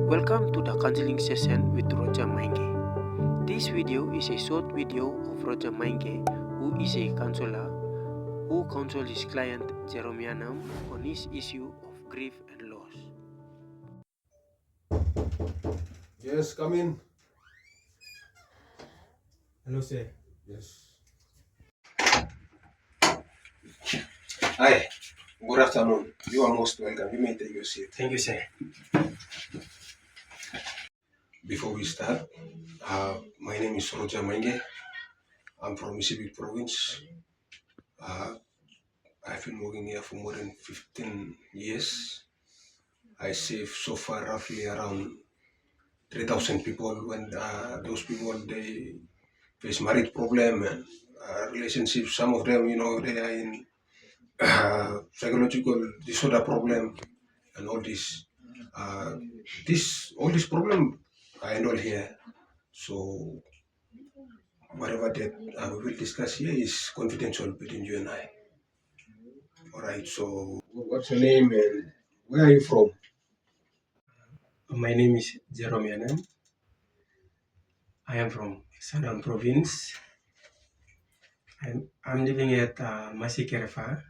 Welcome to the counseling session with Roger Mainge. This video is a short video of Roger Mainge, who is a counselor who counsels his client Jerome Yanam on his issue of grief and loss. Yes, come in. Hello, sir. Yes. Hi. Good afternoon. You are most welcome. You may take your seat. Thank you, sir. Before we start, my name is Roger Mainge. I'm from Mississippi Province. I've been working here for more than 15 years. I save so far roughly around 3,000 people when those people they face marriage problem and relationships. Some of them, they are in psychological disorder problem and all this. Uh, all this problem I handle here. So whatever that we will discuss here is confidential between you and I. All right. So what's your name and where are you from? My name is Jerome Yanam. I am from Southern Province. I'm living at Masikerefa,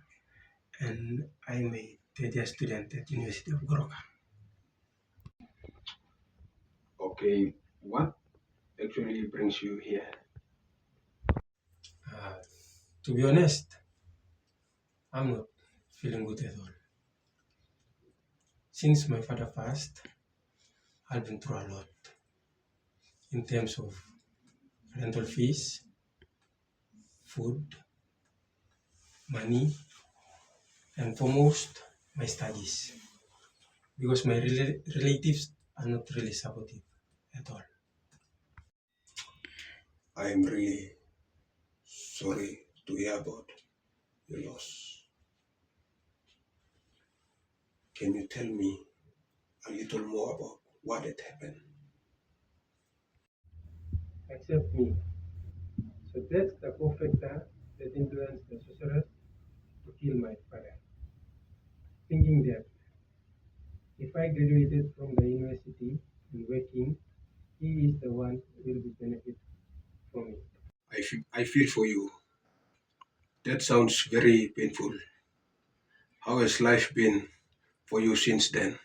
and I'm a third year student at University of Goroka. Okay. What actually brings you here? To be honest, I'm not feeling good at all. Since my father passed, I've been through a lot in terms of rental fees, food, money, and foremost, my studies. Because my relatives are not really supportive at all. I am really sorry to hear about your loss. Can you tell me a little more about what had happened? Except me. So that's the co-factor that influenced the sorceress to kill my father. Thinking that if I graduated from the university and working, he is the one who will be benefit from it. I feel for you. That sounds very painful. How has life been for you since then?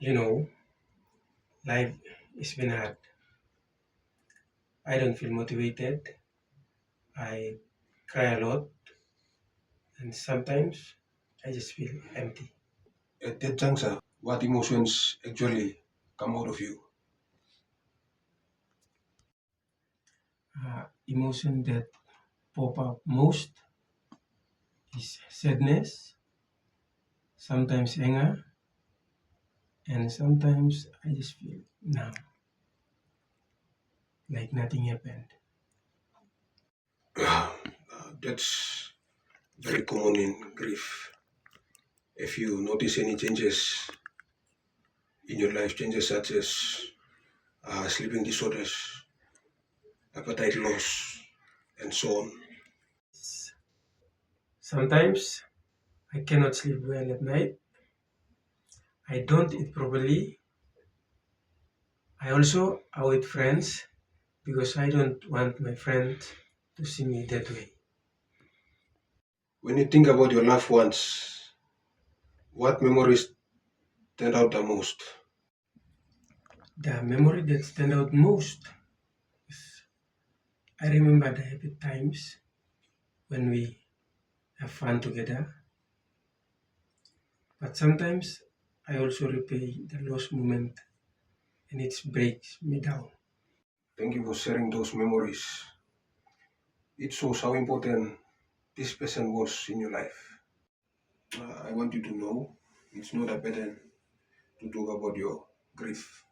You know, life has been hard. I don't feel motivated. I cry a lot, and sometimes I just feel empty. At that juncture, what emotions actually come out of you? Emotion that pop up most is sadness, sometimes anger, and sometimes I just feel numb, like nothing happened. That's very common in grief. If you notice any changes in your life, changes such as sleeping disorders, appetite loss, and so on. Sometimes I cannot sleep well at night. I don't eat properly. I also avoid friends because I don't want my friends to see me that way. When you think about your loved ones, what memories stand out the most? The memory that stand out most is I remember the happy times when we have fun together. But sometimes I also replay the lost moment and it breaks me down. Thank you for sharing those memories. It shows how important this person was in your life. I want you to know it's not a burden to talk about your grief.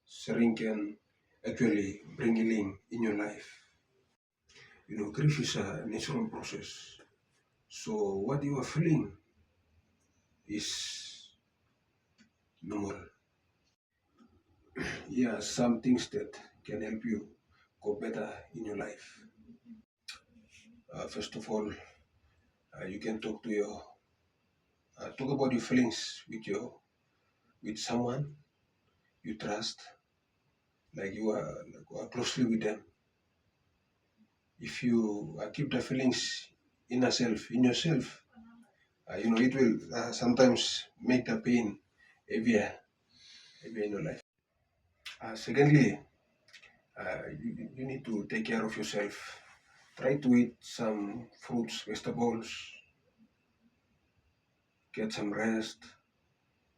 Sharing can actually bring healing in your life. Grief is a natural process. So what you are feeling is normal. Yeah, some things that can help you go better in your life. First of all, you can talk to your talk about your feelings with someone you trust, like you are closely with them. If you keep the feelings in yourself, it will sometimes make the pain heavier in your life. Secondly, you need to take care of yourself. Try to eat some fruits, vegetables, get some rest,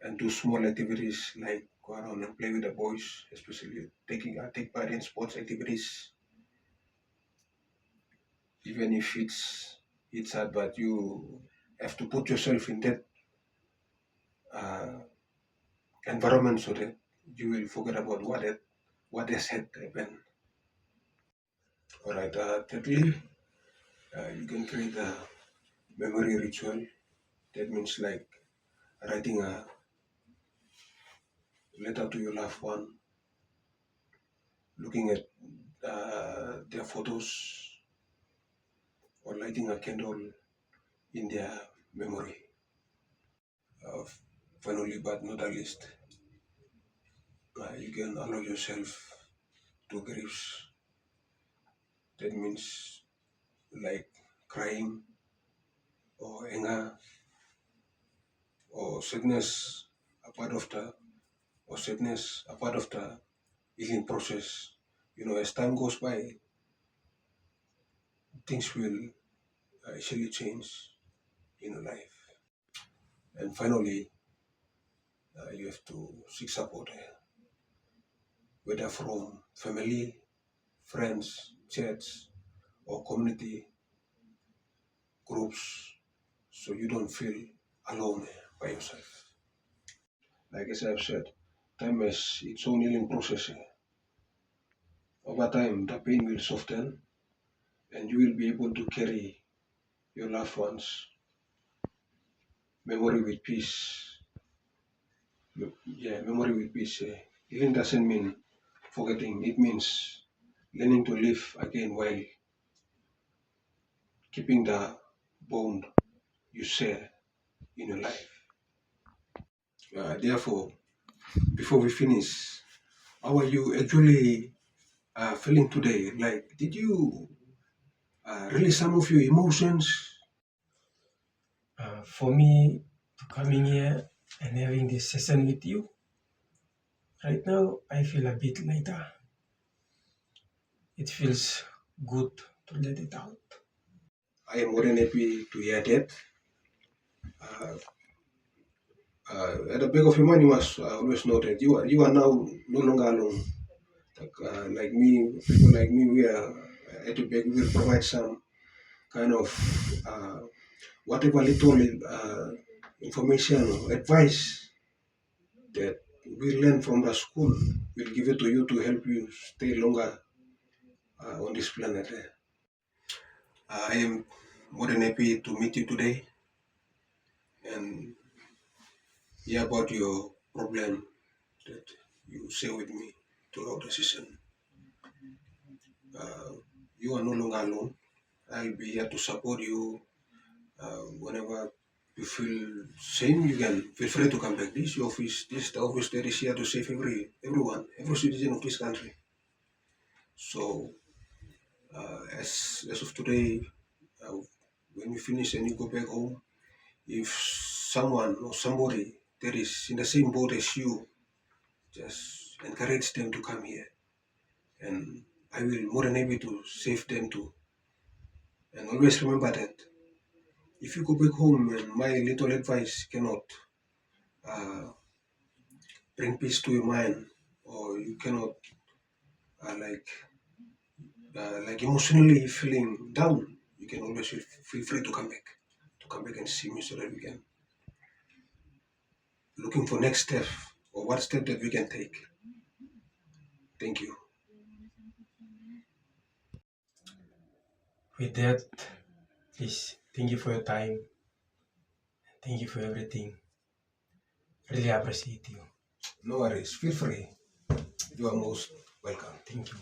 and do small activities like go around and play with the boys, especially take part in sports activities, even if it's hard, but you have to put yourself in that uh, environment so that you will forget about what has happened. All right. Thirdly, you can create a memory ritual. That means like writing a letter to your loved one, looking at their photos, or lighting a candle in their memory. Uh, Finally, but not the least, you can allow yourself to grieve. That means like crying or anger or sadness, a part of the a part of the healing process. As time goes by, things will actually change in your life. And finally, you have to seek support, whether from family, friends, church, or community groups, so you don't feel alone by yourself. Like as I've said, time has its own healing process. Over time, the pain will soften and you will be able to carry your loved ones' memory with peace. Memory with peace. Healing doesn't mean forgetting, it means learning to live again while keeping the bond you share in your life. Therefore, before we finish, how are you actually feeling today? Like, did you release some of your emotions? For me, to coming here and having this session with you, right now I feel a bit lighter. It feels good to let it out. I am more than happy to hear that. At the back of your mind, you must always know that you are now no longer alone. Like me, people like me, we are at the back. We will provide some kind of whatever little information or advice that we learn from the school. We'll give it to you to help you stay longer on this planet. I am more than happy to meet you today and hear about your problem that you share with me throughout the session. Uh, you are no longer alone. I'll be here to support you whenever you feel same. You can feel free to come back. This is the office that is here to save everyone, every citizen of this country. So as of today, uh, when you finish and you go back home, if someone or somebody that is in the same boat as you, just encourage them to come here, and I will more than happy to save them too. And always remember that if you go back home and my little advice cannot uh, bring peace to your mind, or you cannot uh, like like emotionally feeling down, you can always feel free to come back and see me so that we can looking for next step or what step that we can take. Thank you. With that, please, thank you for your time. Thank you for everything. Really appreciate you. No worries. Feel free. You are most welcome. Thank you.